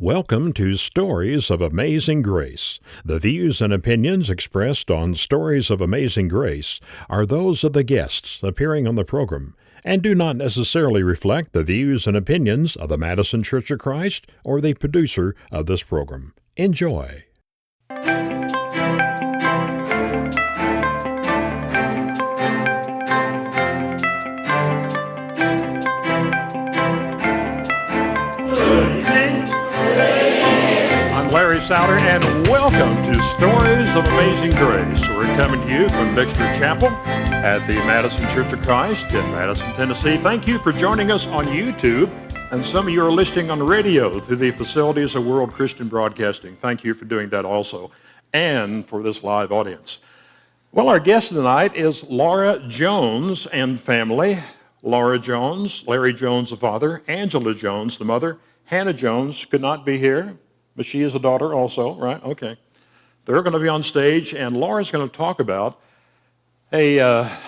Welcome to Stories of Amazing Grace. The views and opinions expressed on Stories of Amazing Grace are those of the guests appearing on the program and do not necessarily reflect the views and opinions of the Madison Church of Christ or the producer of this program. Enjoy. Larry Souter, and welcome to Stories of Amazing Grace. We're coming to you from Bixter Chapel at the Madison Church of Christ in Madison, Tennessee. Thank you for joining us on YouTube, and some of you are listening on radio through the facilities of World Christian Broadcasting. Thank you for doing that also, and for this live audience. Well, our guest tonight is Laura Jones and family. Laura Jones, Larry Jones the father, Angela Jones the mother, Hannah Jones could not be here, but she is a daughter also, right? Okay. They're going to be on stage, and Laura's going to talk about a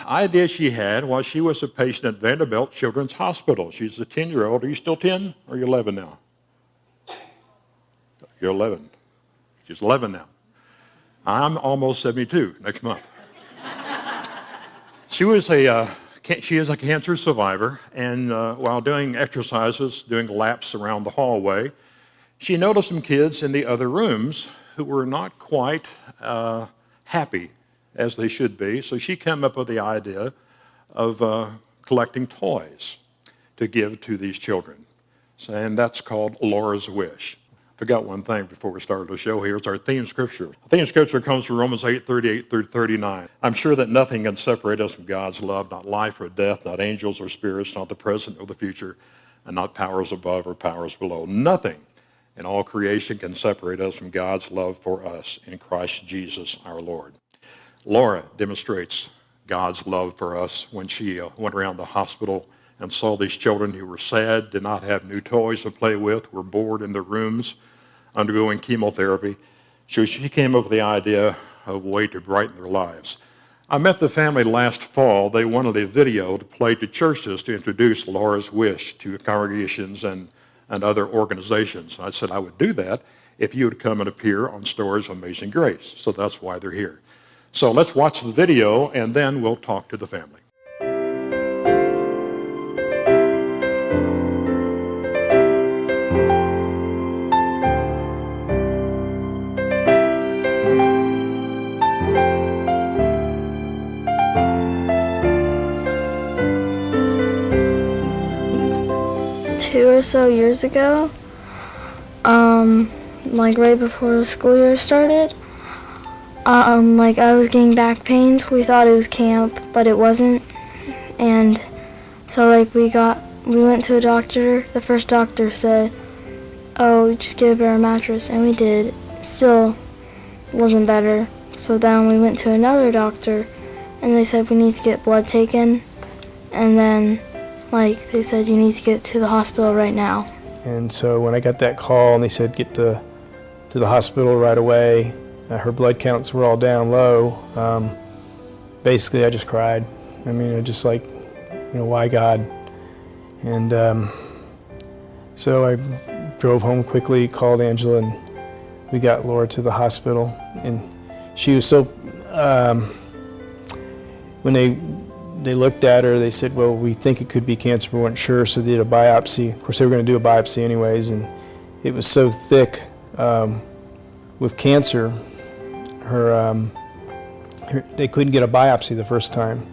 idea she had while she was a patient at Vanderbilt Children's Hospital. She's a 10-year-old. Are you still 10, or are you 11 now? You're 11. She's 11 now. I'm almost 72 next month. She is a cancer survivor, and while doing exercises, doing laps around the hallway, she noticed some kids in the other rooms who were not quite happy as they should be, so she came up with the idea of collecting toys to give to these children. And that's called Laura's Wish. I forgot one thing before we started the show here. It's our theme scripture. The theme scripture comes from Romans 8:38 through 39. I'm sure that nothing can separate us from God's love, not life or death, not angels or spirits, not the present or the future, and not powers above or powers below. Nothing and all creation can separate us from God's love for us in Christ Jesus our Lord. Laura demonstrates God's love for us when she went around the hospital and saw these children who were sad, did not have new toys to play with, were bored in their rooms, undergoing chemotherapy. So she came up with the idea of a way to brighten their lives. I met the family last fall. They wanted a video to play to churches to introduce Laura's Wish to congregations and other organizations. I said I would do that if you would come and appear on Stories of Amazing Grace. So that's why they're here. So let's watch the video, and then we'll talk to the family. 2 or so years ago, like right before the school year started, I was getting back pains. We thought it was camp, but it wasn't, and so we went to a doctor. The first doctor said, "Oh, just get a better mattress," and we did. Still wasn't better. So then we went to another doctor, and they said we need to get blood taken, and then they said you need to get to the hospital right now. And so when I got that call and they said get to the hospital right away, her blood counts were all down low. Basically, I just cried. I mean, I just why God? And so I drove home quickly, called Angela, and we got Laura to the hospital. And she was so, when they looked at her, they said, well, we think it could be cancer, we weren't sure, so they did a biopsy. Of course, they were going to do a biopsy anyways, and it was so thick with cancer, they couldn't get a biopsy the first time.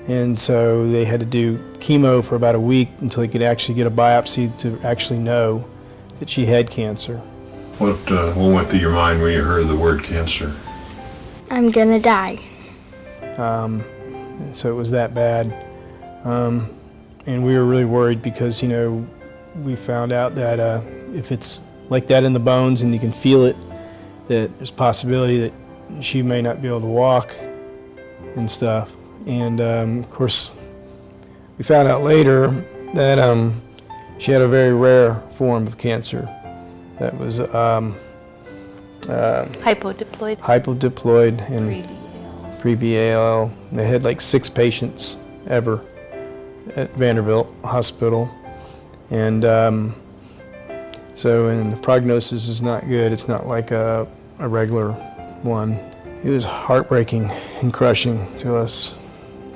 And so they had to do chemo for about a week until they could actually get a biopsy to actually know that she had cancer. What went through your mind when you heard the word cancer? I'm gonna die. So it was that bad. And we were really worried because, we found out that if it's like that in the bones and you can feel it, that there's a possibility that she may not be able to walk and stuff. And of course, we found out later that she had a very rare form of cancer. That was hypodiploid and pre-BAL. They had 6 patients ever at Vanderbilt Hospital. And And the prognosis is not good. It's not like a regular one. It was heartbreaking and crushing to us.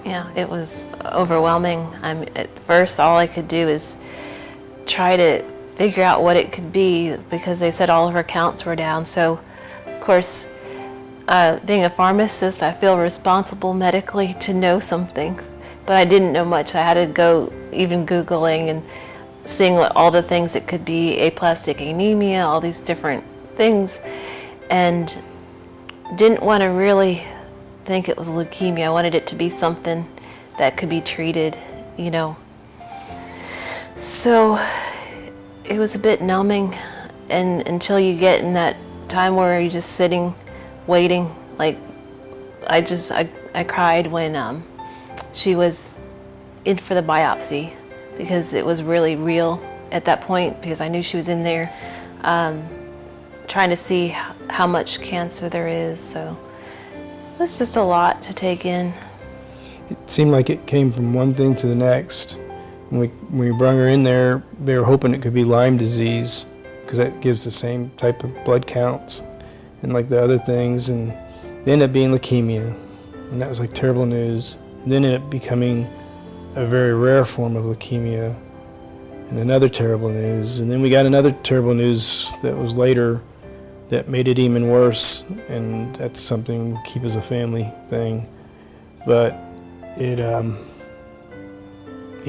Yeah, it was overwhelming. At first, all I could do is try to figure out what it could be, because they said all of her counts were down. So, of course, being a pharmacist, I feel responsible medically to know something, but I didn't know much. I had to go even Googling and seeing what all the things it could be, aplastic anemia, all these different things, and didn't want to really think it was leukemia. I wanted it to be something that could be treated, you know. So it was a bit numbing, and until you get in that time where you're just sitting, waiting. Like, I cried when she was in for the biopsy, because it was really real at that point, because I knew she was in there, trying to see how much cancer there is. So it was just a lot to take in. It seemed like it came from one thing to the next. When we brought her in there, they were hoping it could be Lyme disease, because that gives the same type of blood counts and like the other things, and they ended up being leukemia, and that was like terrible news. And then it ended up becoming a very rare form of leukemia, and another terrible news. And then we got another terrible news that was later that made it even worse, and that's something we keep as a family thing. But it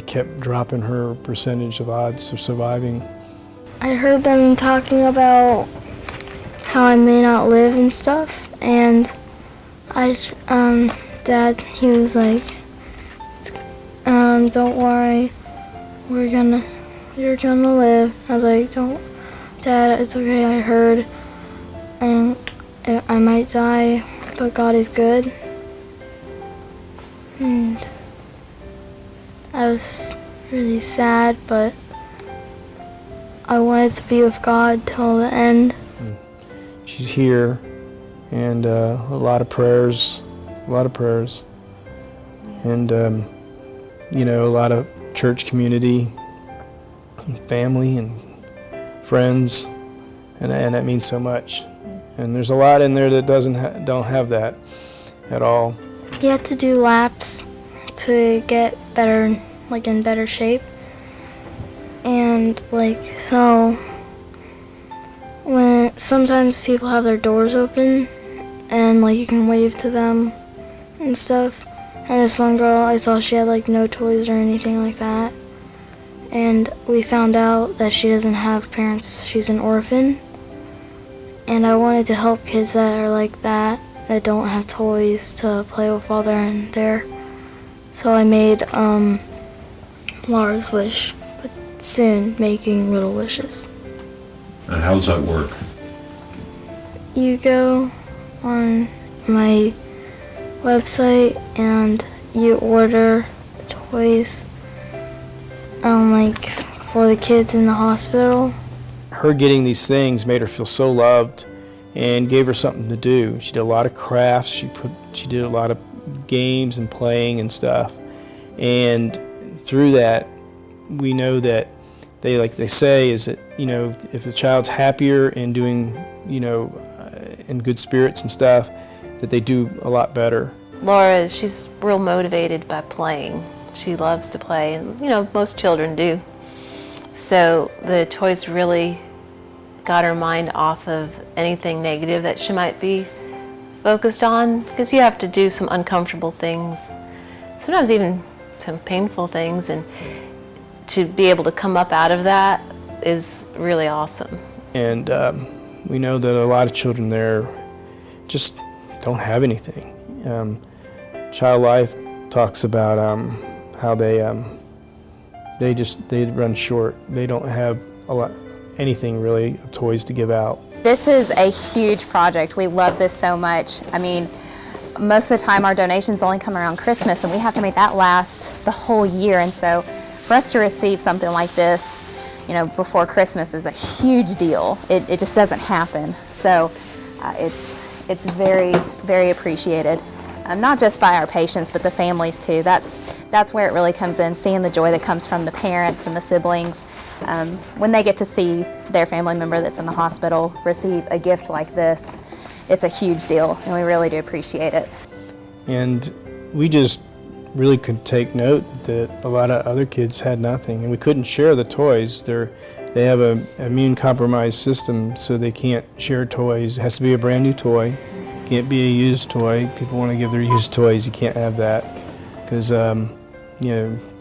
kept dropping her percentage of odds of surviving. I heard them talking about how I may not live and stuff, and Dad, he was like, don't worry, you're gonna live. I was like, Dad, it's okay, I heard, and I might die, but God is good. And I was really sad, but I wanted to be with God till the end. She's here, and a lot of prayers, and you know, a lot of church community, and family, and friends, and that means so much. And there's a lot in there that don't have that at all. You have to do laps to get better, like in better shape, and like so. When sometimes people have their doors open, and like you can wave to them and stuff. And this one girl I saw, she had like no toys or anything like that. And we found out that she doesn't have parents. She's an orphan. And I wanted to help kids that are like that don't have toys to play with while they're in there. So I made Laura's Wish, but soon making Little Wishes. And how does that work? You go on my website and you order toys, like for the kids in the hospital. Her getting these things made her feel so loved and gave her something to do. She did a lot of crafts. She did a lot of games and playing and stuff. And through that, we know that they say is that, you know, if a child's happier and doing, you know, in good spirits and stuff, that they do a lot better. Laura, she's real motivated by playing. She loves to play, and you know, most children do. So the toys really got her mind off of anything negative that she might be focused on, because you have to do some uncomfortable things, sometimes even some painful things, and to be able to come up out of that is really awesome. And we know that a lot of children there just don't have anything. Child Life talks about how they run short. They don't have anything really of toys to give out. This is a huge project. We love this so much. I mean, most of the time our donations only come around Christmas, and we have to make that last the whole year. And so for us to receive something like this, you know, before Christmas is a huge deal. It just doesn't happen. So it's very, very appreciated. Not just by our patients, but the families too. That's where it really comes in, seeing the joy that comes from the parents and the siblings. When they get to see their family member that's in the hospital receive a gift like this, it's a huge deal, and we really do appreciate it. And we just really could take note that a lot of other kids had nothing, and we couldn't share the toys. They have an immune-compromised system, so they can't share toys. It has to be a brand new toy. Can't be a used toy. People want to give their used toys. You can't have that because,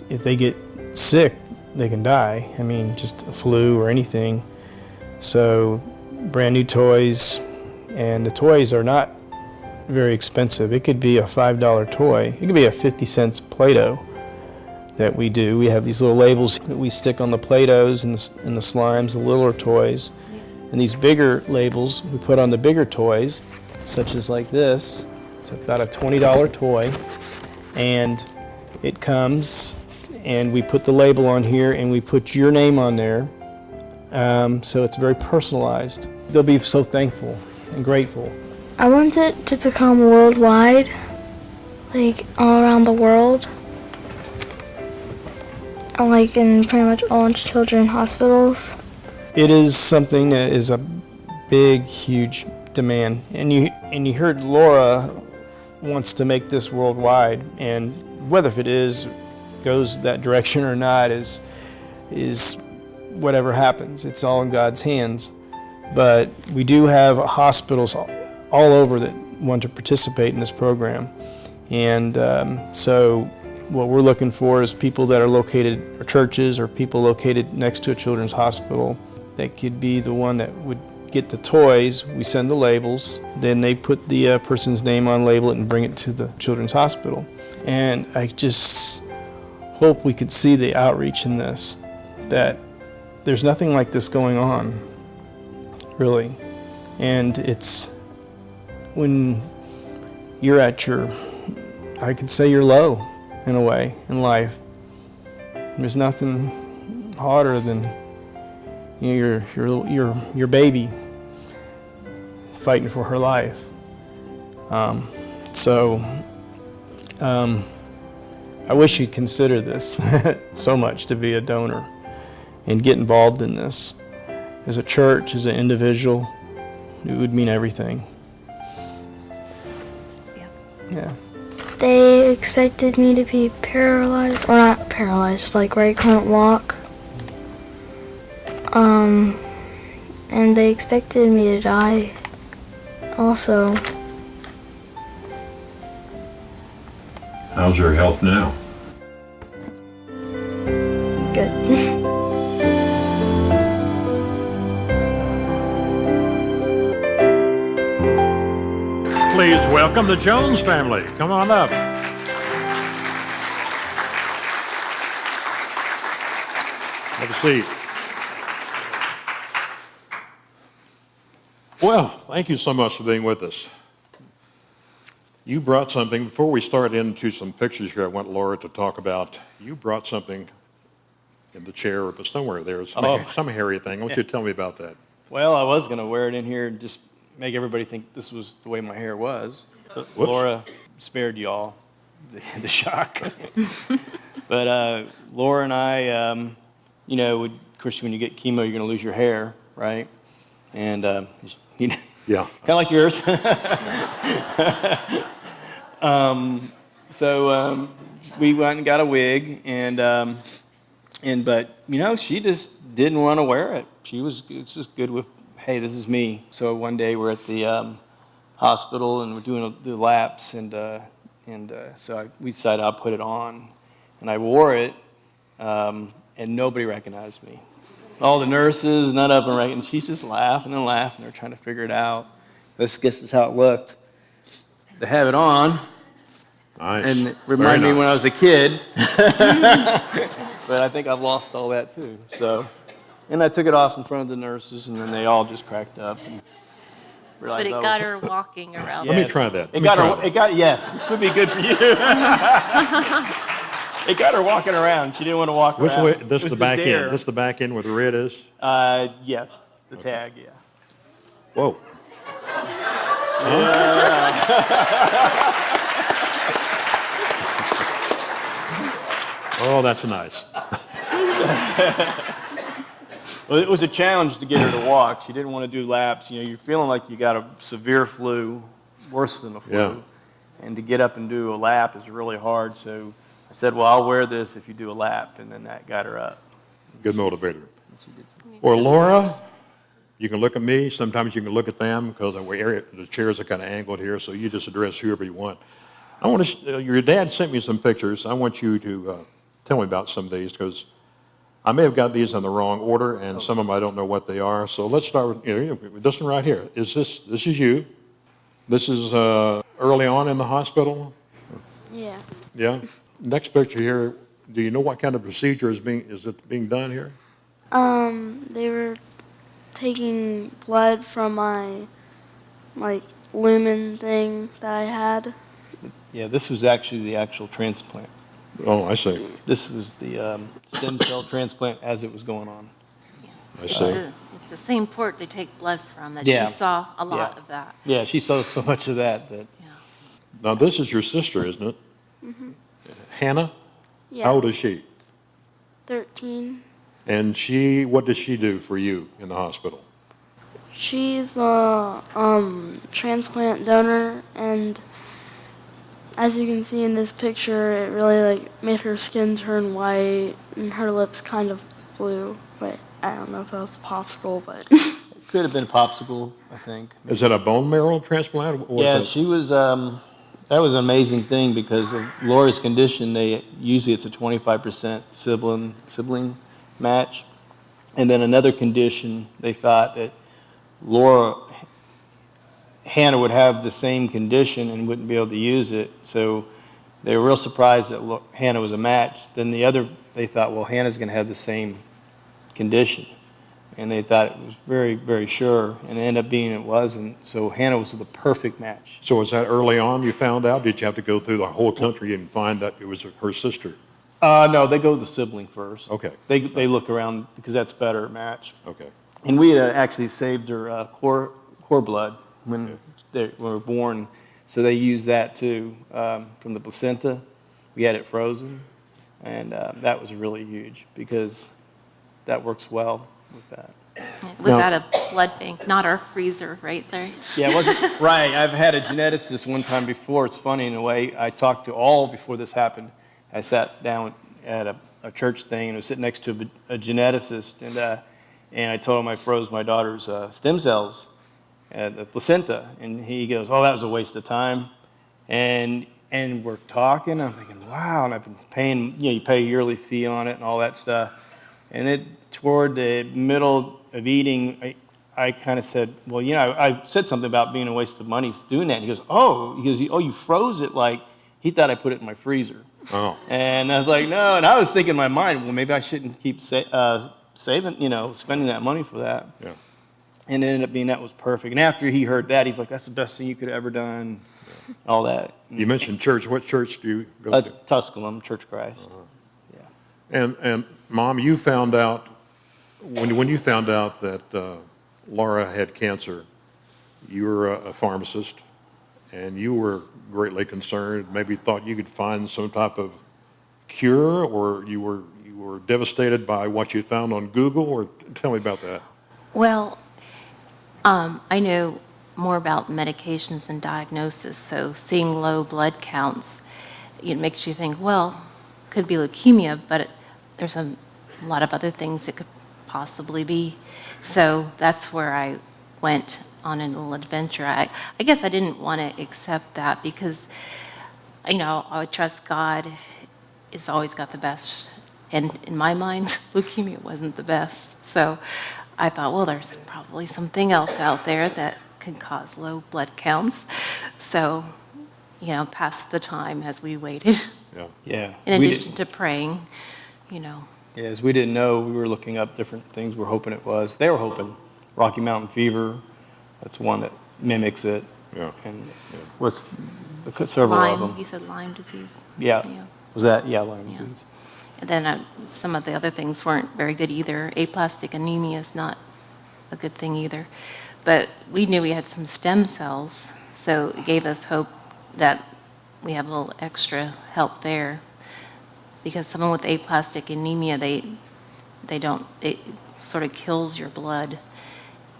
if they get sick, they can die. I mean, just a flu or anything. So, brand new toys, and the toys are not very expensive. It could be a $5 toy. It could be a 50 cents Play-Doh that we do. We have these little labels that we stick on the Play-Dohs and the slimes, the littler toys. And these bigger labels we put on the bigger toys, such as like this. It's about a $20 toy. And it comes, and we put the label on here, and we put your name on there. So it's very personalized. They'll be so thankful and grateful. I want it to become worldwide, like all around the world, like in pretty much all children's hospitals. It is something that is a big, huge demand. And you heard Laura wants to make this worldwide, and whether if it goes that direction or not is whatever happens. It's all in God's hands. But we do have hospitals all over that want to participate in this program. And so what we're looking for is people that are located, or churches, or people located next to a children's hospital that could be the one that would get the toys. We send the labels, then they put the person's name on, label it, and bring it to the children's hospital. And I just hope we could see the outreach in this, that there's nothing like this going on, really. And it's when you're at I could say you're low in a way in life. There's nothing harder than your baby fighting for her life. I wish you'd consider this so much, to be a donor and get involved in this. As a church, as an individual, it would mean everything. Yeah. They expected me to be paralyzed, or not paralyzed, just like where I couldn't walk. And they expected me to die also. How's your health now? Good. Please welcome the Jones family. Come on up. Have a seat. Well, thank you so much for being with us. You brought something, before we start into some pictures here, I want Laura to talk about, you brought something in the chair, but somewhere there, some hairy thing. I want you to tell me about that. Well, I was going to wear it in here and just make everybody think this was the way my hair was. But Laura spared y'all the shock. But Laura and I, of course, when you get chemo, you're going to lose your hair, right? And, Yeah. kind of like yours. So we went and got a wig, but she just didn't want to wear it. It's just good with, hey, this is me. So one day we're at the hospital and we're doing the laps, so we decided I'll put it on, and I wore it, and nobody recognized me. All the nurses, none of them recognized. She's just laughing and laughing. They're trying to figure it out. This is how it looked. To have it on, Nice. and it reminded me when I was a kid. But I think I've lost all that too. So, and I took it off in front of the nurses, and then they all just cracked up and realized. But it got her walking around. Let me try that. Yes, this would be good for you. It got her walking around. She didn't want to walk Which around. way? This is the back end. This is the back end where the red is? Yes, the tag, yeah. Whoa. Oh, that's nice. Well, it was a challenge to get her to walk. She didn't want to do laps. You know, you're feeling like you got a severe flu, worse than the flu. Yeah. And to get up and do a lap is really hard. So I said, well, I'll wear this if you do a lap. And then that got her up. Good motivator. And she did some. Well, Laura, you can look at me. Sometimes you can look at them because the chairs are kind of angled here, so you just address whoever you want. I want to. Your dad sent me some pictures. I want you to tell me about some of these because I may have got these in the wrong order, and some of them I don't know what they are. So let's start with this one right here. This is you? This is early on in the hospital? Yeah. Yeah. Next picture here. Do you know what kind of procedure is being done here? They were taking blood from my, lumen thing that I had. Yeah, this was actually the actual transplant. Oh, I see. This was the stem cell transplant as it was going on. I see. It's the same port they take blood from that Yeah. she saw a lot Yeah. of that. Yeah, she saw so much of that. Now, this is your sister, isn't it? Mm-hmm. Hannah? Yeah. How old is she? 13. And what does she do for you in the hospital? She's the transplant donor, and as you can see in this picture, it really made her skin turn white and her lips kind of blue. Wait, I don't know if that was a popsicle, but Could have been a popsicle, I think. Is that a bone marrow transplant? What Yeah, is that? she was. That was an amazing thing because of Laura's condition. Usually it's a 25% sibling match, and then another condition. They thought that Hannah would have the same condition and wouldn't be able to use it. So they were real surprised that Hannah was a match. Then they thought, well, Hannah's going to have the same condition. And they thought it was very, very sure, and it ended up being it wasn't. So Hannah was the perfect match. So was that early on you found out? Did you have to go through the whole country and find that it was her sister? No, they go with the sibling first. Okay. They look around because that's better match. Okay. And we had actually saved her core blood when they were born, so they used that too from the placenta. We had it frozen, and that was really huge because that works well with that. Was that a blood bank, not our freezer right there? Yeah, it wasn't right. I've had a geneticist one time before. It's funny in a way. I talked to all before this happened. I sat down at a church thing and was sitting next to a geneticist, and I told him I froze my daughter's stem cells at the placenta, and he goes, "Oh, that was a waste of time." And we're talking. I'm thinking, wow. And I've been paying. You pay a yearly fee on it and all that stuff. And toward the middle of eating, I kind of said, well, I said something about being a waste of money doing that. And he goes, oh, you froze it like he thought I put it in my freezer. Oh. And I was like, no. And I was thinking in my mind, well, maybe I shouldn't keep saving, spending that money for that. Yeah. And it ended up being that was perfect. And after he heard that, he's like, that's the best thing you could have ever done, all that. You mentioned church. What church do you go to? Tusculum, Church of Christ. Yeah. And Mom, you found out, when you found out that Laura had cancer, you were a pharmacist, and you were greatly concerned, maybe thought you could find some type of cure, or you were devastated by what you found on Google, or tell me about that. Well, I know more about medications than diagnosis, so seeing low blood counts, it makes you think, well, could be leukemia, but there's a lot of other things it could possibly be. So that's where I went on a little adventure. I guess I didn't want to accept that because, I would trust God has always got the best. And in my mind, leukemia wasn't the best. So I thought, well, there's probably something else out there that can cause low blood counts. So, passed the time as we waited. Yeah. Yeah. In addition to praying, Yeah, as we didn't know, we were looking up different things we're hoping it was. They were hoping Rocky Mountain fever, that's one that mimics it. Yeah. And what's several of them. You said Lyme disease? Yeah. Was that? Yeah, Lyme Yeah. disease. And then some of the other things weren't very good either. Aplastic anemia is not a good thing either. But we knew we had some stem cells, so it gave us hope that we have a little extra help there. Because someone with aplastic anemia, sort of kills your blood,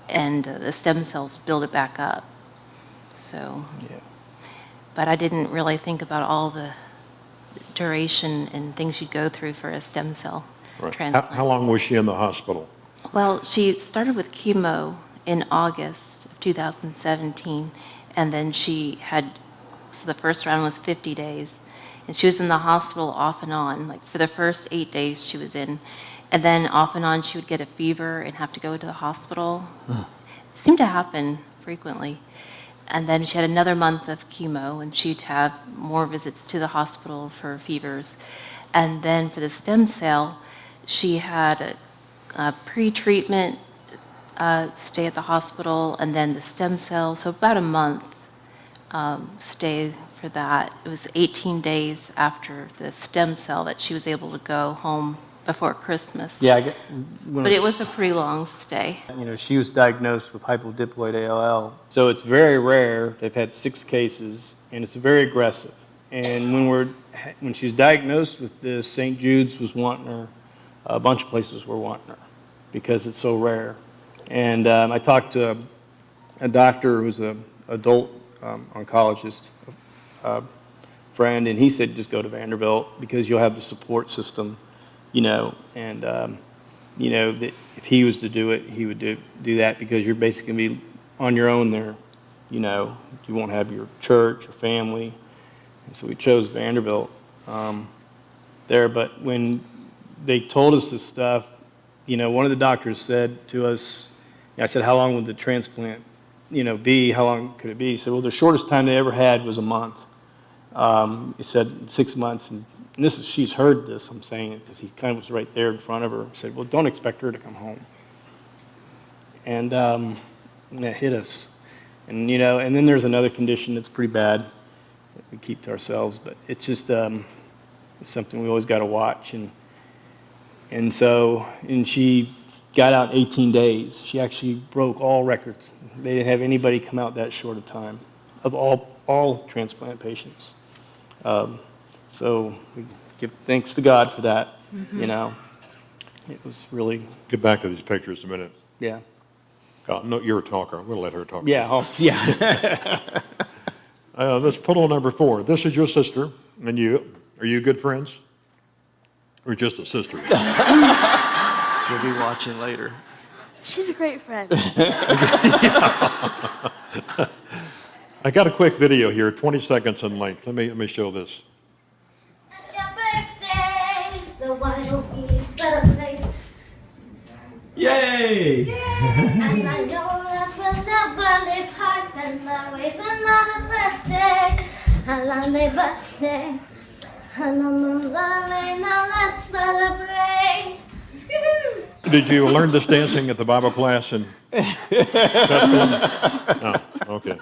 and the stem cells build it back up. So, Yeah. but I didn't really think about all the duration and things you go through for a stem cell Right. transplant. How long was she in the hospital? Well, she started with chemo in August of 2017, and then so the first round was 50 days, and she was in the hospital off and on. Like for the first 8 days she was in, and then off and on she would get a fever and have to go to the hospital. It seemed to happen frequently. And then she had another month of chemo, and she'd have more visits to the hospital for fevers. And then for the stem cell, she had a pre-treatment stay at the hospital, and then the stem cell, so about a month stay for that. It was 18 days after the stem cell that she was able to go home before Christmas. Yeah, But it was a pretty long stay. you know, she was diagnosed with hypodiploid ALL. So it's very rare. They've had 6 cases, and it's very aggressive. And when she's diagnosed with this, St. Jude's was wanting her. A bunch of places were wanting her because it's so rare. And I talked to a doctor who's an adult oncologist friend, and he said just go to Vanderbilt because you'll have the support system, you know, and you know, that if he was to do it, he would do that because you're basically going to be on your own there, you know. You won't have your church or family. And so we chose Vanderbilt there. But when they told us this stuff, you know, one of the doctors said to us, I said, how long would the transplant, you know, be? How long could it be? He said, well, the shortest time they ever had was a month. He said 6 months, and this is, she's heard this, I'm saying it, because he kind of was right there in front of her. He said, well, don't expect her to come home. And that hit us. And, you know, and then there's another condition that's pretty bad that we keep to ourselves, but it's just it's something we always got to watch. And she got out in 18 days. She actually broke all records. They didn't have anybody come out that short a time of all transplant patients. So we give thanks to God for that, you know. It was really, Get back to these pictures a minute. yeah. No, you're a talker. I'm going to let her talk. Yeah, yeah. This photo number 4. This is your sister, and you. Are you good friends? Or just a sister? She'll be watching later. She's a great friend. I got a quick video here, 20 seconds in length. Let me show this. It's your birthday, so why don't we celebrate? Yay! And I know that we'll never live hard and always another birthday. Another birthday. Now let's celebrate. Did you learn this dancing at the Bible class in Tuscaloosa? Oh, okay.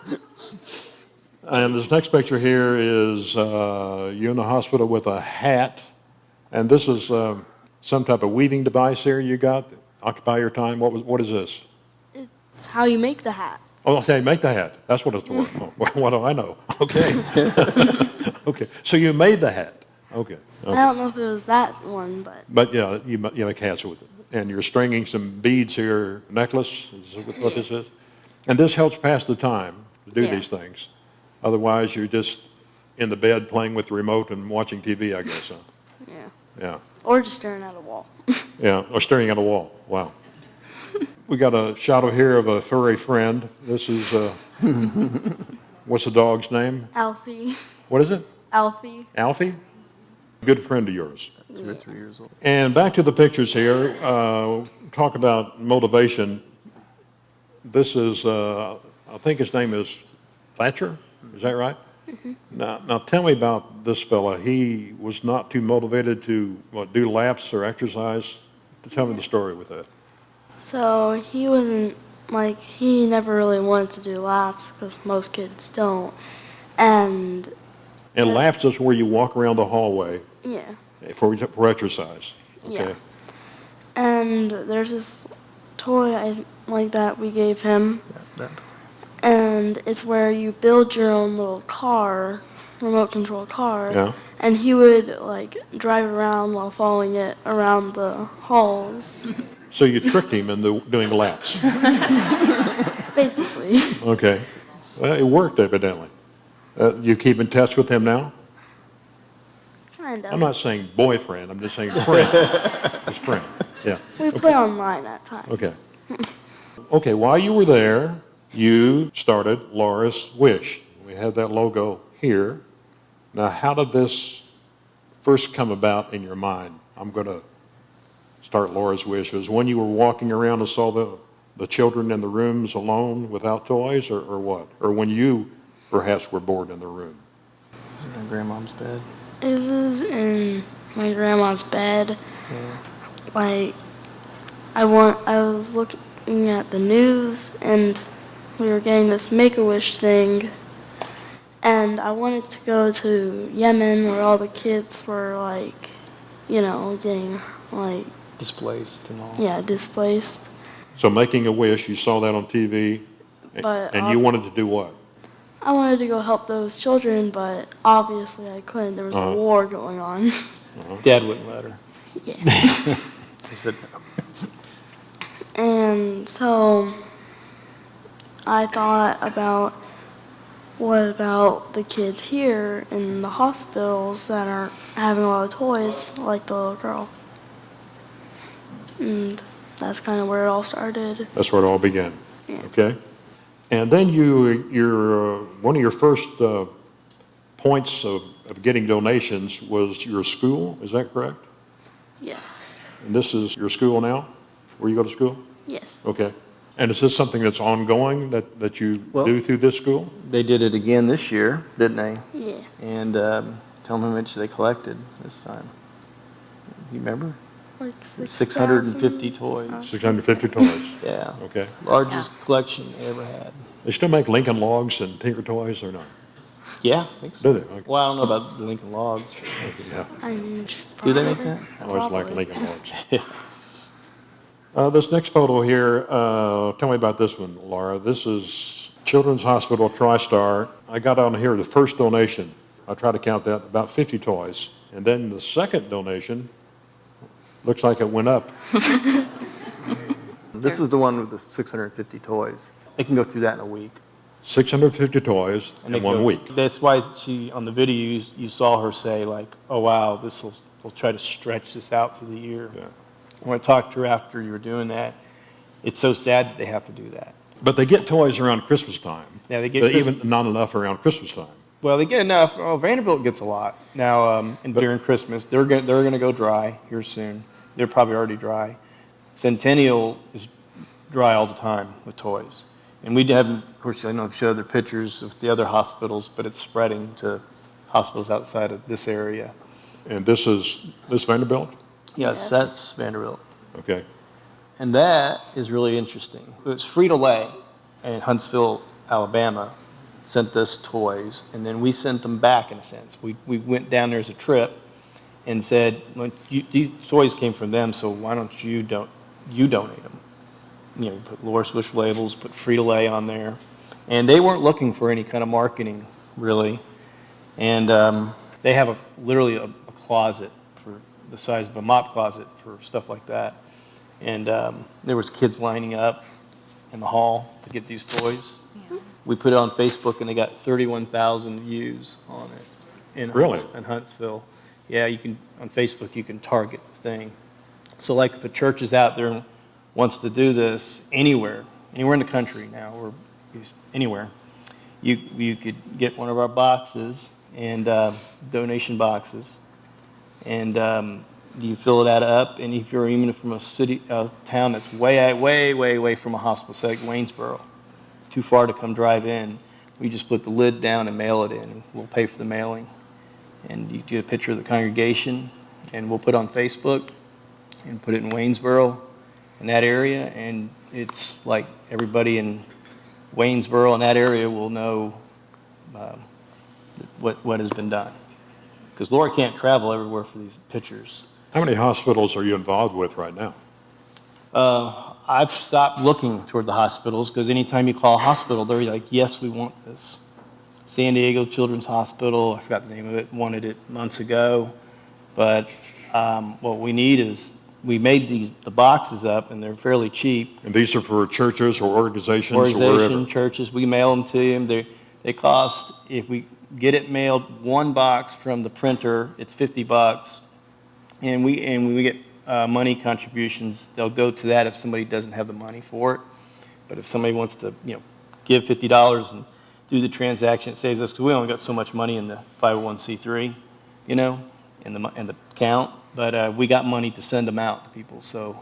And this next picture here is you in the hospital with a hat. And this is some type of weaving device here you got. Occupy your time. What is this? It's how you make the hat. Oh, okay, make the hat. That's what it's for. What do I know? Okay. Okay. So you made the hat. Okay. I don't know if it was that one, but But yeah, you make hats with it. And you're stringing some beads here, necklace, is what this is? And this helps pass the time to do Yeah. these things. Otherwise, you're just in the bed playing with the remote and watching TV, I guess. Huh? yeah. Yeah. Or just staring at a wall. Yeah, or staring at a wall. Wow. We got a shot of here of a furry friend. This is, what's the dog's name? Alfie. What is it? Alfie. Alfie? Good friend of yours. 2 or 3 years old. And back to the pictures here, talk about motivation. This is, I think his name is Thatcher, is that right? Mm-hmm. Now tell me about this fella. He was not too motivated to do laps or exercise. Tell me the story with that. So he wasn't, he never really wanted to do laps because most kids don't. And And laps is where you walk around the hallway yeah. for exercise. Okay. Yeah. And there's this toy like that we gave him. And it's where you build your own little car, remote control car. Yeah. And he would drive around while following it around the halls. So you tricked him into doing laps. Basically. Okay. Well, it worked evidently. You keep in touch with him now? Kind of. I'm not saying boyfriend, I'm just saying friend. His friend, yeah. We play online at times. Okay. Okay, while you were there, you started Laura's Wish. We have that logo here. Now, how did this first come about in your mind? I'm going to start Laura's Wish. Was when you were walking around and saw the children in the rooms alone without toys, or what? Or when you perhaps were bored in the room? In my grandmom's bed. It was in my grandma's bed. Yeah. Like, I was looking at the news, and we were getting this Make-A-Wish thing, and I wanted to go to Yemen where all the kids were, like, getting, like, Displaced and all. yeah, displaced. So making a wish, you saw that on TV, But and you wanted to do what? I wanted to go help those children, but obviously I couldn't. There was a war going on. Dad wouldn't let her. Yeah. He said no. And so I thought about, what about the kids here in the hospitals that aren't having a lot of toys, like the little girl? And that's kind of where it all started. That's where it all began. Yeah. Okay? And then one of your first points of getting donations was your school, is that correct? Yes. And this is your school now, where you go to school? Yes. Okay. And is this something that's ongoing that you Well- do through this school? They did it again this year, didn't they? Yeah. And tell me how much they collected this time. You remember? Like 650 toys. 650 toys? Yeah. Okay. Largest collection they ever had. They still make Lincoln Logs and Tinker Toys or not? Yeah, I think so. Do they? Okay. Well, I don't know about the Lincoln Logs. Yeah. I mean, Do they make that? I always like Probably. Lincoln Logs. Yeah. This next photo here, tell me about this one, Laura. This is Children's Hospital TriStar. I got on here the first donation. I tried to count that, about 50 toys. And then the second donation, looks like it went up. This is the one with the 650 toys. They can go through that in a week. 650 toys And in it 1 goes- week. That's why on the video, you saw her say like, oh, wow, we'll try to stretch this out through the year. Yeah. When I talked to her after you were doing that, it's so sad that they have to do that. But they get toys around Christmas time. Yeah, they get But Christmas- even not enough around Christmas time. Well, they get enough. Oh, Vanderbilt gets a lot now. And during Christmas, they're going to go dry here soon. They're probably already dry. Centennial is dry all the time with toys, and we haven't. Of course, I don't know if you show other pictures of the other hospitals, but it's spreading to hospitals outside of this area. And this Vanderbilt? Yeah, Yes. That's Vanderbilt, Okay. and that is really interesting. It was Frito-Lay in Huntsville, Alabama, sent us toys, and then we sent them back in a sense. We went down there as a trip and said, well, these toys came from them, so why don't you donate them? Put Laura's Wish labels, put Frito-Lay on there. And they weren't looking for any kind of marketing, really. And they have literally a closet for the size of a mop closet for stuff like that. And there was kids lining up in the hall to get these toys. Yeah. We put it on Facebook, and they got 31,000 views on it Really? in Huntsville. Yeah, on Facebook, you can target the thing. So like if a church is out there and wants to do this anywhere in the country now, or anywhere, you could get one of our boxes and donation boxes, and you fill that up, and if you're even from a town that's way from a hospital, say like Waynesboro, too far to come drive in, we just put the lid down and mail it in, and we'll pay for the mailing. And you do a picture of the congregation, and we'll put it on Facebook and put it in Waynesboro, in that area, and it's like everybody in Waynesboro and that area will know what has been done. Because Laura can't travel everywhere for these pictures. How many hospitals are you involved with right now? I've stopped looking toward the hospitals because anytime you call a hospital, they're like, yes, we want this. San Diego Children's Hospital, I forgot the name of it, wanted it months ago. But what we need is we made the boxes up, and they're fairly cheap. And these are for churches or organizations or Organization, wherever? churches, we mail them to them. They cost, if we get it mailed, one box from the printer, it's $50. And when we get money contributions, they'll go to that if somebody doesn't have the money for it. But if somebody wants to, give $50 and do the transaction, it saves us, because we only got so much money in the 501c3, in the account. But we got money to send them out to people. So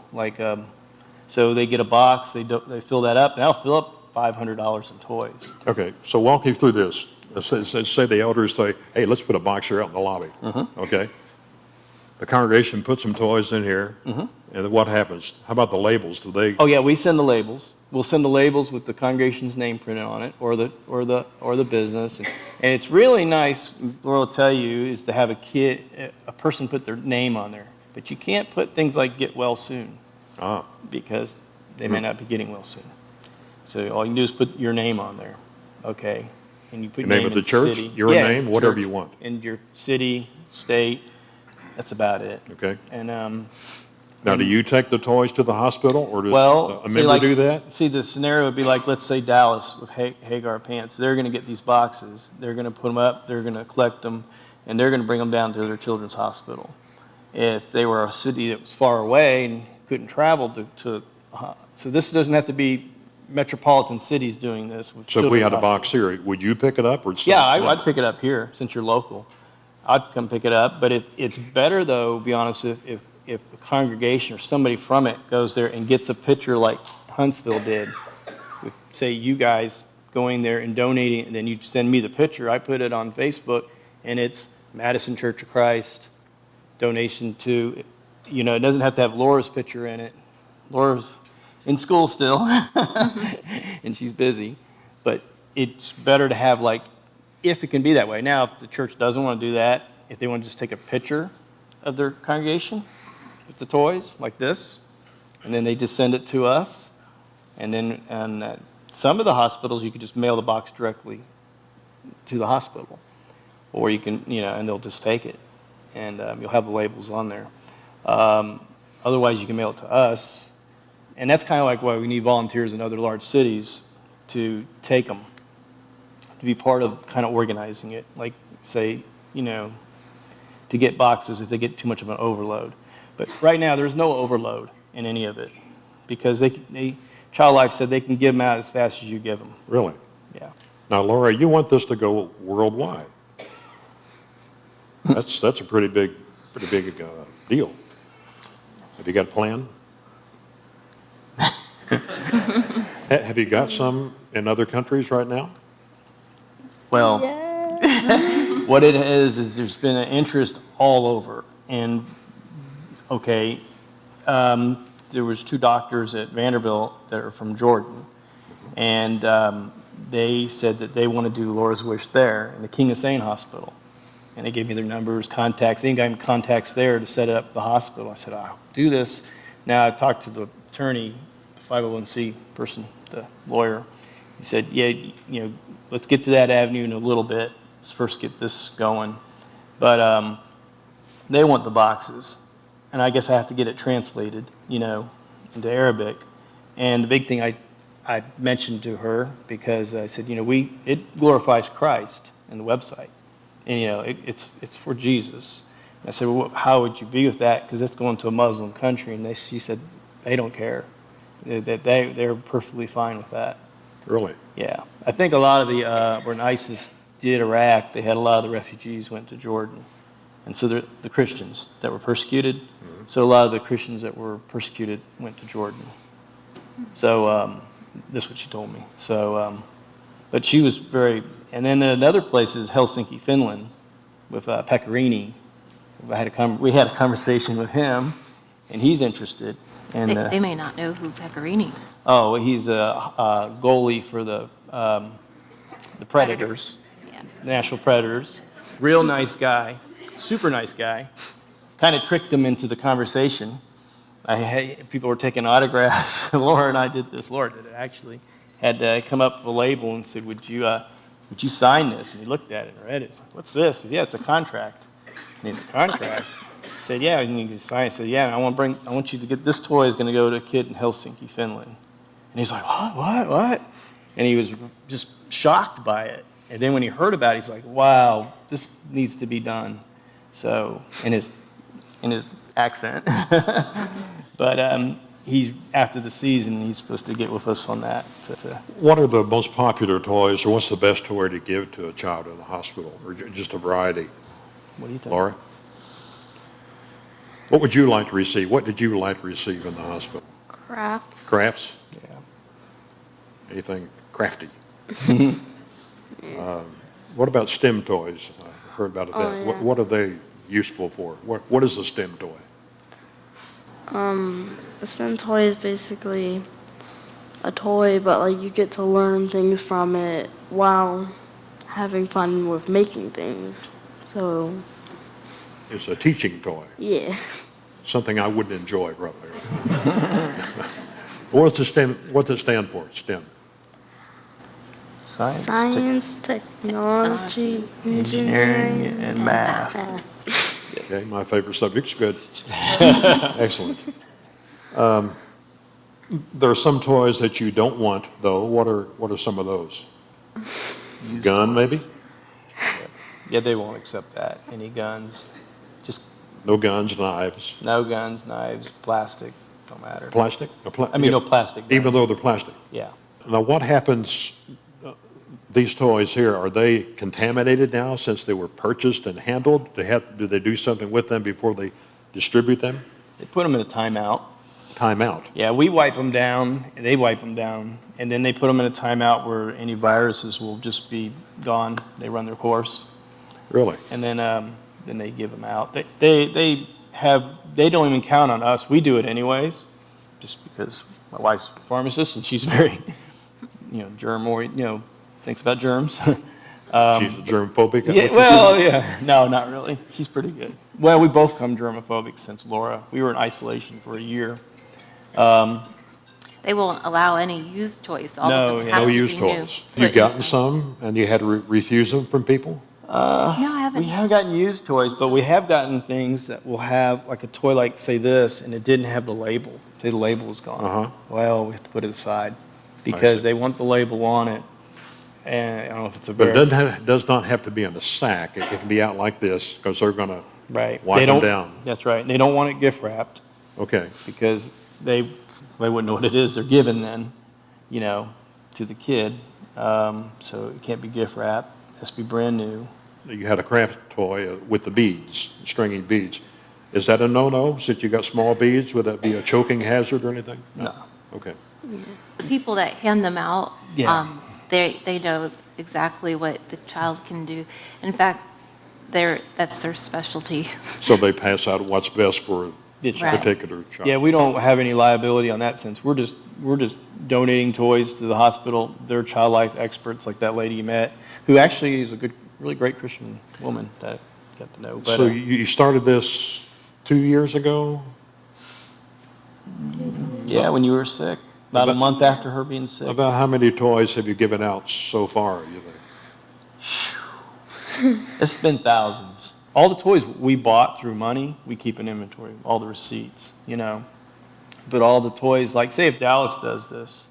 so they get a box, they fill that up, and that'll fill up $500 in toys. Okay, so walk me through this. Let's say the elders say, hey, let's put a box here out in the lobby. Okay? The congregation puts some toys in here, and then what happens? How about the labels? Do they? Oh yeah, we send the labels. We'll send the labels with the congregation's name printed on it, or the business. And it's really nice, Laura will tell you, is to have a person put their name on there. But you can't put things like "get well soon," because they may not be getting well soon. So all you can do is put your name on there, okay? And you put The name of the church, city. your name, whatever you want. And your city, state. That's about it. Okay. And Now, do you take the toys to the hospital, or does a see, member do that? See, the scenario would be like, let's say Dallas with Hagar Pants. They're going to get these boxes. They're going to put them up. They're going to collect them, and they're going to bring them down to their children's hospital. If they were a city that was far away and couldn't travel so this doesn't have to be metropolitan cities doing this. So if we had a box here, would you pick it up, or? Yeah, I'd pick it up here since you're local. I'd come pick it up, but it's better though, to be honest, if a congregation or somebody from it goes there and gets a picture like Huntsville did, with, say, you guys going there and donating, and then you send me the picture, I put it on Facebook, and it's Madison Church of Christ, donation to, it doesn't have to have Laura's picture in it. Laura's in school still, and she's busy, but it's better to have, if it can be that way. Now, if the church doesn't want to do that, if they want to just take a picture of their congregation with the toys like this, and then they just send it to us, and then some of the hospitals you could just mail the box directly to the hospital, or you can, and they'll just take it, and you'll have the labels on there. Otherwise, you can mail it to us, and that's kind of like why we need volunteers in other large cities to take them, to be part of kind of organizing it, like, say, to get boxes if they get too much of an overload. But right now, there's no overload in any of it, because Child Life said they can give them out as fast as you give them. Really? Yeah. Now, Laura, you want this to go worldwide. That's a pretty big deal. Have you got a plan? Have you got some in other countries right now? Well, what it is there's been an interest all over. And, there was 2 doctors at Vanderbilt that are from Jordan. And they said that they want to do Laura's Wish there in the King Hussein Hospital. And they gave me their numbers, contacts. They got contacts there to set up the hospital. I said, I'll do this. Now, I talked to the attorney, the 501c person, the lawyer. He said, yeah, let's get to that avenue in a little bit. Let's first get this going. But they want the boxes. And I guess I have to get it translated, into Arabic. And the big thing I mentioned to her, because I said, it glorifies Christ in the website. And, it's for Jesus. And I said, well, how would you be with that? Because it's going to a Muslim country. And she said, they don't care. They're perfectly fine with that. Really? Yeah. I think a lot of when ISIS did Iraq, they had a lot of the refugees went to Jordan. And so the Christians that were persecuted, so a lot of the Christians that were persecuted went to Jordan. So this is what she told me. So, but she was very, and then another place is Helsinki, Finland, with Pecorini. We had a conversation with him, and he's interested. And They may not know who Pecorini is. oh, he's a goalie for the Predators, Yeah. National Predators. Real nice guy, super nice guy. Kind of tricked him into the conversation. People were taking autographs. Laura and I did this. Laura did it actually. Had to come up with a label and said, "Would you sign this?" And he looked at it and read it. "What's this?" He said, "Yeah, it's a contract." And he said, "Contract?" said, yeah, you can sign. I said, yeah, I want you to get, this toy is going to go to a kid in Helsinki, Finland. And he's like, what? And he was just shocked by it. And then when he heard about it, he's like, wow, this needs to be done. So, in his accent. But he's, after the season, he's supposed to get with us on that. What are the most popular toys, or what's the best toy to give to a child in the hospital, or just a variety? What do you think? Laura? What would you like to receive? What did you like to receive in the hospital? Crafts. Crafts? Yeah. Anything crafty? What about STEM toys? I heard about it. Yeah. What are they useful for? What is a STEM toy? A STEM toy is basically a toy, but like you get to learn things from it while having fun with making things. So It's a teaching toy. yeah. Something I wouldn't enjoy, probably. What's the STEM? What does it stand for? STEM. Science, technology, engineering, and math. Okay, my favorite subject's good. Excellent. There are some toys that you don't want, though. What are some of those? Gun, maybe? Yeah, they won't accept that. Any guns, just No guns, knives. no guns, knives, plastic, don't matter. Plastic? No plastic. Even guns. though they're plastic. Yeah. Now, what happens, these toys here, are they contaminated now since they were purchased and handled? Do they do something with them before they distribute them? They put them in a timeout. Timeout. Yeah, we wipe them down, and they wipe them down, and then they put them in a timeout where any viruses will just be gone. They run their course, Really? and then they give them out. They don't even count on us. We do it anyways, just because my wife's a pharmacist and she's very, thinks about germs. She's a germphobic? Yeah, well, yeah. No, not really. She's pretty good. Well, we both come germophobic since Laura. We were in isolation for a year. They won't allow any used toys. All No, of them yeah. have No to be used new. toys. You've gotten some, and you had to refuse them from people? No, I haven't. We haven't gotten used toys, but we have gotten things that will have like a toy like, say, this, and it didn't have the label. Say the label was gone. Uh-huh. Well, we have to put it aside because see. they want the label on it. And I don't know if it's a But very... it does not have to be in a sack. It can be out like this, because they're going to Right. wipe They them don't- down. That's right. They don't want it gift wrapped Okay. because they wouldn't know what it is they're giving then, to the kid. So it can't be gift wrapped. It has to be brand new. You had a craft toy with the beads, stringing beads. Is that a no-no, since you got small beads? Would that be a choking hazard or anything? No. Okay. The people that hand them out, Yeah. they know exactly what the child can do. In fact, that's their specialty. So they pass out what's best for a That's Right. particular child? Yeah, we don't have any liability on that sense. We're just donating toys to the hospital. They're child life experts, like that lady you met, who actually is a really great Christian woman that I got to know. But, So you started this 2 years ago? yeah, when you were sick, about a month after her being sick. About how many toys have you given out so far, you think? It's been thousands. All the toys we bought through money, we keep an inventory, all the receipts, But all the toys, like say if Dallas does this,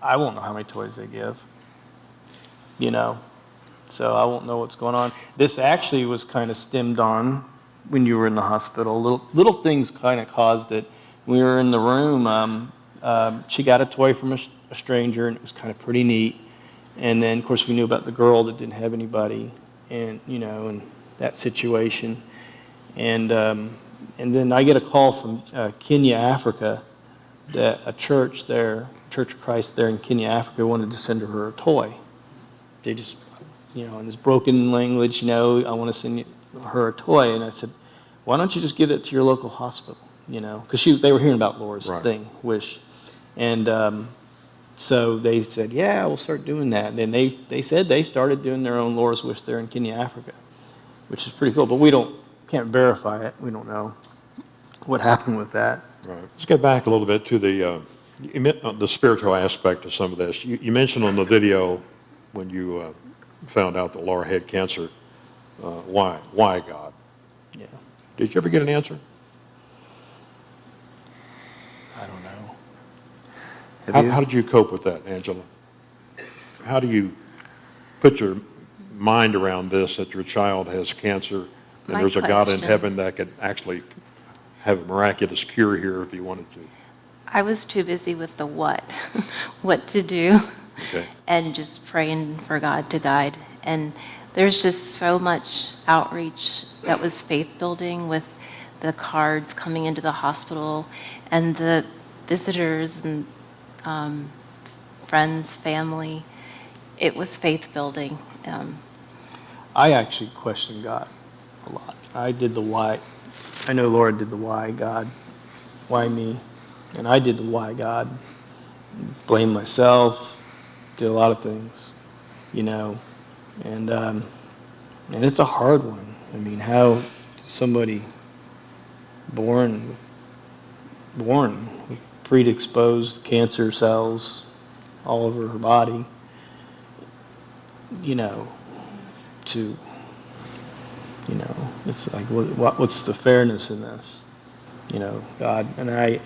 I won't know how many toys they give, So I won't know what's going on. This actually was kind of stemmed on when you were in the hospital. Little things kind of caused it. We were in the room. She got a toy from a stranger, and it was kind of pretty neat. And then, of course, we knew about the girl that didn't have anybody, and and that situation. And then I get a call from Kenya, Africa, that a church there, Church of Christ there in Kenya, Africa, wanted to send her a toy. They just, in this broken language, I want to send her a toy. And I said, why don't you just give it to your local hospital, Because they were hearing about Laura's Right. thing, Wish. And so they said, yeah, we'll start doing that. And then they said they started doing their own Laura's Wish there in Kenya, Africa, which is pretty cool. But we can't verify it. We don't know what happened with that. Right. Let's get back a little bit to the spiritual aspect of some of this. You mentioned on the video when you Yeah. found out that Laura had cancer, why God? Did you ever get an answer? I don't know. How did you cope with that, Angela? How do you put your mind around this, that your child has cancer, and My there's a God in question- heaven that could actually have a miraculous cure here if he wanted to? I was too busy with the what, what to do, Okay. and just praying for God to guide. And there's just so much outreach that was faith building with the cards coming into the hospital and the visitors and friends, family. It was faith building. I actually questioned God a lot. I did the why. I know Laura did the why God, why me, and I did the why God. Blamed myself, did a lot of things, you know, and it's a hard one. I mean, how somebody born with predisposed cancer cells all over her body, you know, to, you know, it's like, what's the fairness in this? You know, God, and I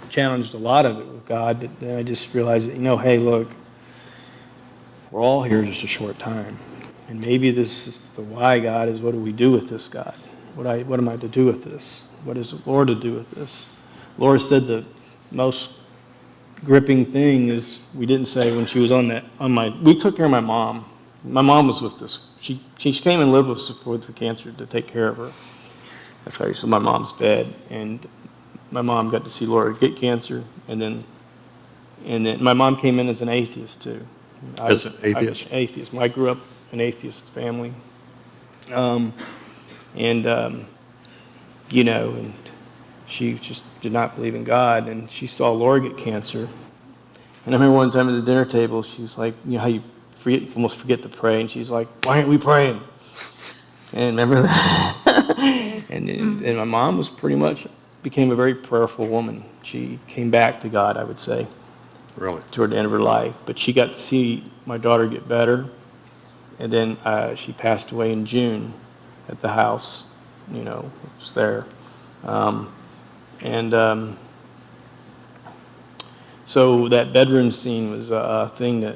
challenged a lot of it with God, but then I just realized that, you know, hey, look, we're all here just a short time. And maybe this is the why, God, is what do we do with this, God? What am I to do with this? What is the Lord to do with this? Laura said the most gripping thing is we didn't say when she was we took care of my mom. My mom was with us. She came and lived with us with the cancer to take care of her. That's why she was in my mom's bed. And my mom got to see Laura get cancer. And then my mom came in as an atheist, too. As an atheist? Atheist. I grew up in an atheist family. You know, and she just did not believe in God. And she saw Laura get cancer. And I remember one time at the dinner table, she was like, you know how you almost forget to pray, and she's like, why aren't we praying? And remember that? and my mom was became a very prayerful woman. She came back to God, I would say. Really? Toward the end of her life. But she got to see my daughter get better, and then she passed away in June at the house, you know, it was there. So that bedroom scene was a thing that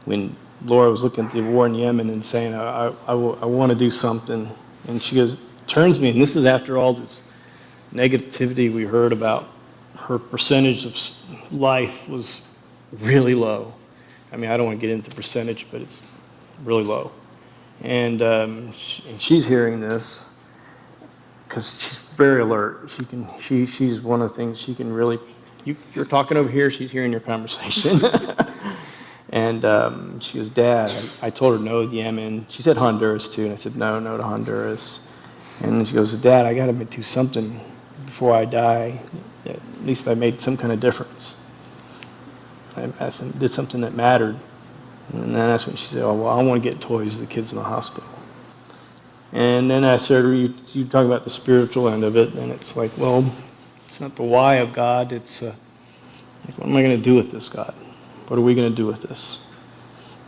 when Laura was looking at the war in Yemen and saying, I want to do something. And she turns to me, and this is after all this negativity we heard about her percentage of life was really low. I mean, I don't want to get into percentage, but it's really low. And she's hearing this because she's very alert. She's one of the things she can really, you're talking over here, she's hearing your conversation. And she goes, Dad, I told her no to Yemen. She said Honduras too, and I said no to Honduras. And she goes, Dad, I got to do something before I die. At least I made some kind of difference. I did something that mattered. And then that's when she said, oh, well, I want to get toys to the kids in the hospital. And then I started, you talking about the spiritual end of it, and it's like, well, it's not the why of God. It's, like, what am I going to do with this, God? What are we going to do with this?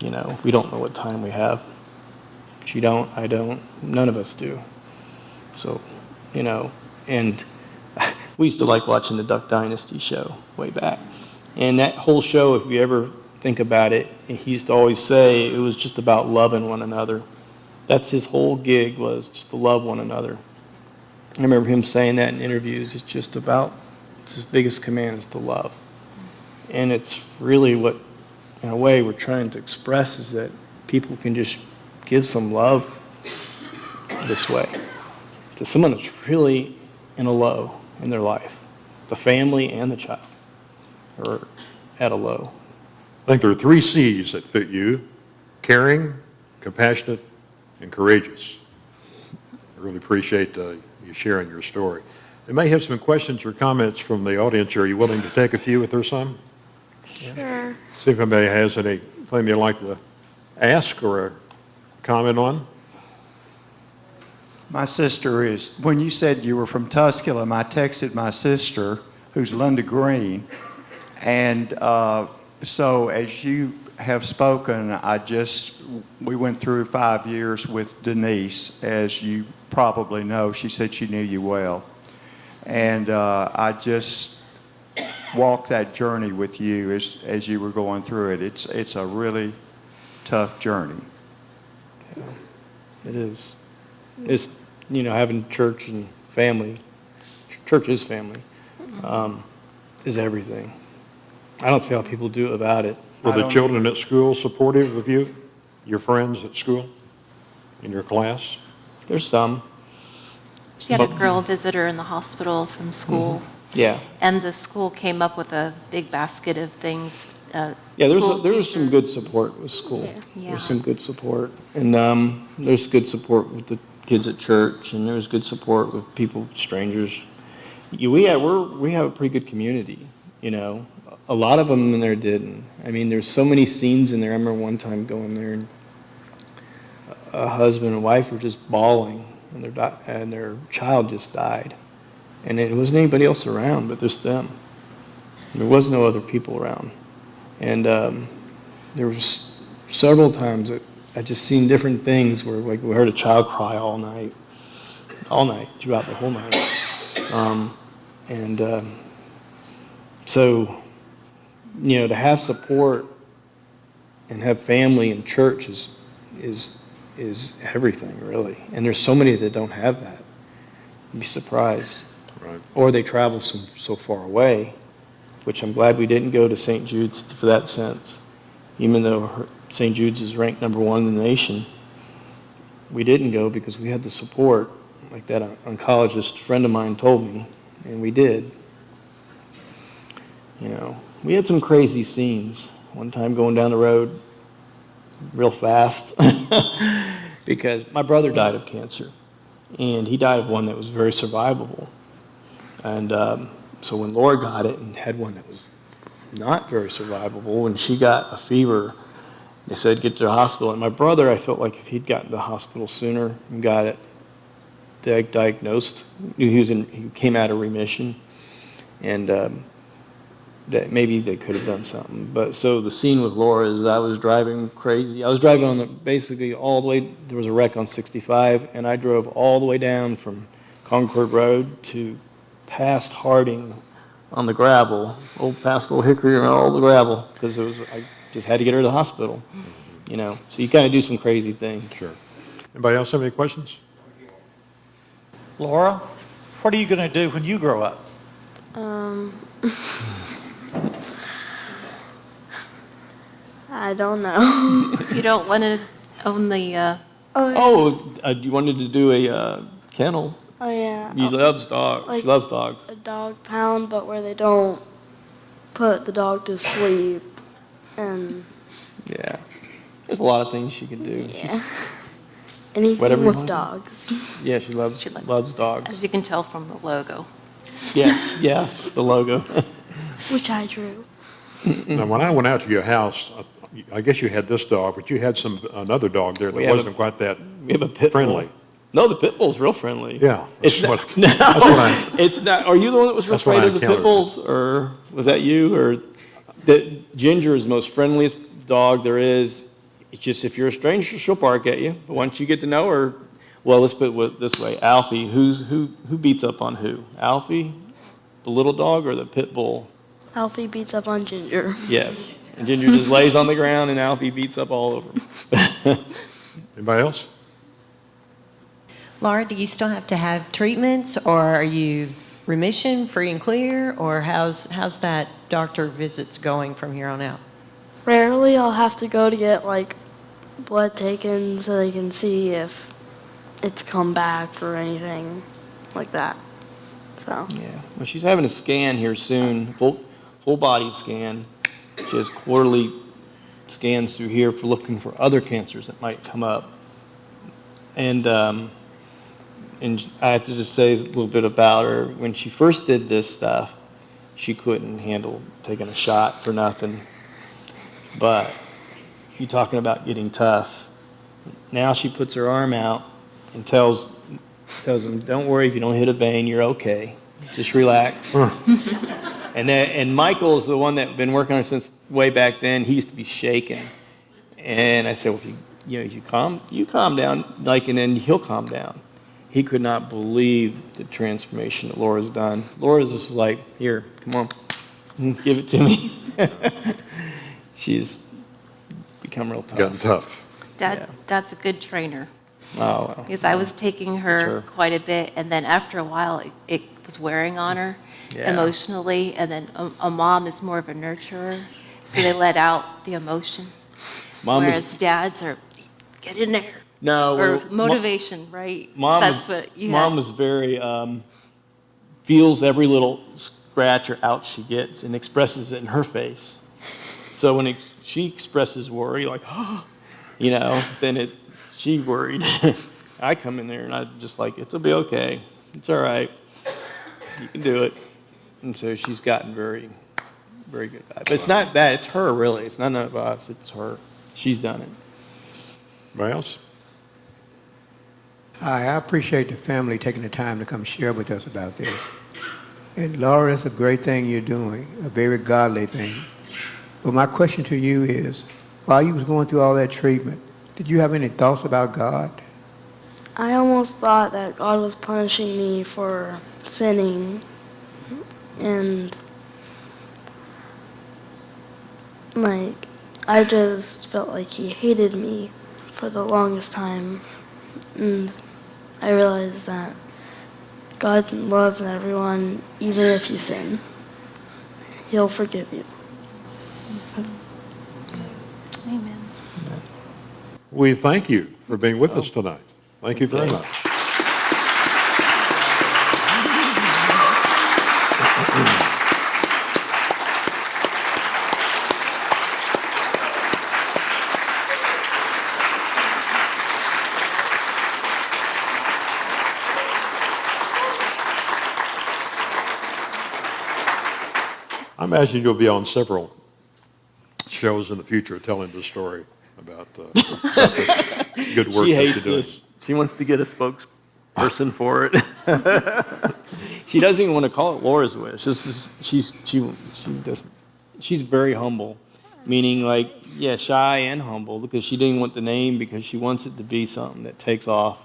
You know, we don't know what time we have. She don't, I don't, none of us do. So, you know, and we used to like watching the Duck Dynasty show way back. And that whole show, if you ever think about it, he used to always say it was just about loving one another. That's his whole gig, was just to love one another. I remember him saying that in interviews. It's just about, it's his biggest command is to love. And it's really what, in a way, we're trying to express is that people can just give some love this way to someone that's really in a low in their life. The family and the child are at a low. I think there are 3 C's that fit you: caring, compassionate, and courageous. I really appreciate you sharing your story. I may have some questions or comments from the audience. Are you willing to take a few if there's some? Sure. See if anybody has anything they'd like to ask or comment on. My sister is, when you said you were from Tusculum, I texted my sister, who's Linda Green, and so as you have spoken, we went through 5 years with Denise as you probably know. She said she knew you well. And I just walked that journey with you as you were going through it. It's a really tough journey. Yeah, it is. It's, having church and family, church is family, is everything. I don't see how people do it without it. Were the children at school supportive of you? Your friends at school? In your class? There's some. She had a girl visitor in the hospital from school. Yeah. And the school came up with a big basket of things. Yeah, there was some good support with school. Yeah. There's some good support. And there's good support with the kids at church, and there's good support with people, strangers. We have a pretty good community, A lot of them in there didn't. I mean, there's so many scenes in there. I remember one time going there, and a husband and wife were just bawling, and their child just died. And it wasn't anybody else around but just them. There was no other people around. And there was several times that I just seen different things where, like, we heard a child cry all night, throughout the whole night. So, to have support and have family and church is everything, really. And there's so many that don't have that. You'd be surprised. Right. Or they travel so far away, which I'm glad we didn't go to St. Jude's for that sense. Even though St. Jude's is ranked #1 in the nation, we didn't go because we had the support, like that oncologist friend of mine told me, and we did. We had some crazy scenes. One time going down the road real fast because my brother died of cancer, and he died of one that was very survivable. And so when Laura got it and had one that was not very survivable, when she got a fever, they said get to the hospital. And my brother, I felt like if he'd gotten to the hospital sooner and got it diagnosed, he came out of remission, and that maybe they could have done something. But so the scene with Laura is I was driving crazy. I was driving on basically all the way, there was a wreck on 65, and I drove all the way down from Concord Road to past Harding on the gravel, past Old Hickory and all the gravel, because I just had to get her to the hospital, So you kind of do some crazy things. Sure. Anybody else have any questions? Laura, what are you going to do when you grow up? I don't know. You don't want to own the, You wanted to do a kennel. Oh, yeah. He loves dogs. Like She loves dogs. a dog pound, but where they don't put the dog to sleep. And Yeah. There's a lot of things she can do. yeah. Anything Whatever you with want. dogs. Yeah, she loves dogs. as you can tell from the logo. Yes, the logo. Which I drew. Now, when I went out to your house, I guess you had this dog, but you had another dog there We that have wasn't quite that We have a pit bull. friendly. No, the pit bull's real friendly. Yeah. It's that's not, what- no, that's what I- it's not. Are you the one that was That's what afraid I of the pit encountered. bulls, or was that you? Or Ginger is the most friendliest dog there is. It's just if you're a stranger, she'll bark at you. But once you get to know her, well, let's put it this way: Alfie, who beats up on who? Alfie, the little dog, or the pit bull? Alfie beats up on Ginger. Yes. And Ginger just lays on the ground, and Alfie beats up all over him. Anybody else? Laura, do you still have to have treatments, or are you remission, free and clear, or how's that doctor visits going from here on out? Rarely I'll have to go to get blood taken so they can see if it's come back or anything like that. So Yeah. Well, she's having a scan here soon, full body scan. She has quarterly scans through here for looking for other cancers that might come up. And I have to just say a little bit about her. When she first did this stuff, she couldn't handle taking a shot for nothing. But you're talking about getting tough. Now she puts her arm out and tells him, don't worry, if you don't hit a vein, you're okay. Just relax. And Michael is the one that's been working on her since way back then. He used to be shaking. And I said, well, if you calm down, and then he'll calm down. he could not believe the transformation that Laura's done. Laura's just like, here, come on, give it to me. She's become real tough. Gotten tough. Dad's a good trainer. Oh, well. Because I was taking her Sure. quite a bit, and then after a while, it was wearing on her Yeah. emotionally, and then a mom is more of a nurturer, so they let out the emotion. Whereas dads are, get in there. No, Or well, motivation, right? Mom That's was, what you Mom had. was very, feels every little scratch or ouch she gets and expresses it in her face. So when she expresses worry, like, oh, then she worried. I come in there and I'm just like, it'll be okay. It's all right. You can do it. And so she's gotten very, very good at it. But it's not that. It's her, really. It's none of us. It's her. She's done it. Anybody else? Hi, I appreciate the family taking the time to come share with us about this. And Laura, it's a great thing you're doing, a very godly thing. But my question to you is, while you was going through all that treatment, did you have any thoughts about God? I almost thought that God was punishing me for sinning, and I just felt like he hated me for the longest time, and I realized that God loves everyone, even if you sin. He'll forgive you. Amen. We thank you for being with us tonight. Thank you very much. I imagine you'll be on several shows in the future telling the story about this good work She that you're hates doing. this. She wants to get a spokesperson for it. She doesn't even want to call it Laura's Wish. She doesn't. She's very humble, meaning shy and humble, because she didn't want the name because she wants it to be something that takes off,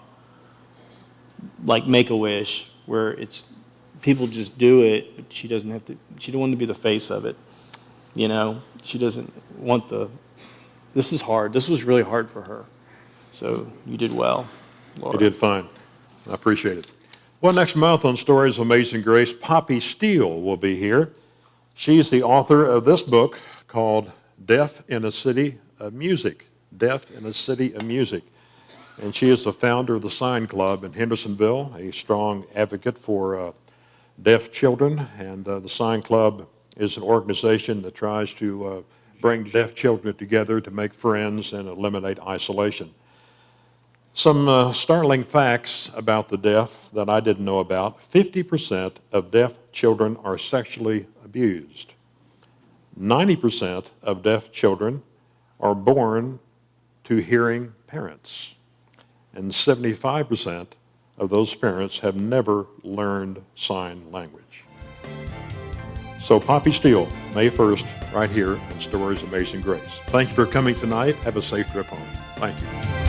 like Make-A-Wish, where it's people just do it, but she doesn't have to. She don't want to be the face of it. She doesn't want the. This is hard. This was really hard for her. So you did well, Laura. You did fine. I appreciate it. Well, next month on Stories of Amazing Grace, Poppy Steele will be here. She's the author of this book called Deaf in a City of Music. Deaf in a City of Music. And she is the founder of the Sign Club in Hendersonville, a strong advocate for deaf children. And the Sign Club is an organization that tries to bring deaf children together to make friends and eliminate isolation. Some startling facts about the deaf that I didn't know about. 50% of deaf children are sexually abused. 90% of deaf children are born to hearing parents. And 75% of those parents have never learned sign language. So Poppy Steele, May 1st, right here in Stories of Amazing Grace. Thank you for coming tonight. Have a safe trip home. Thank you.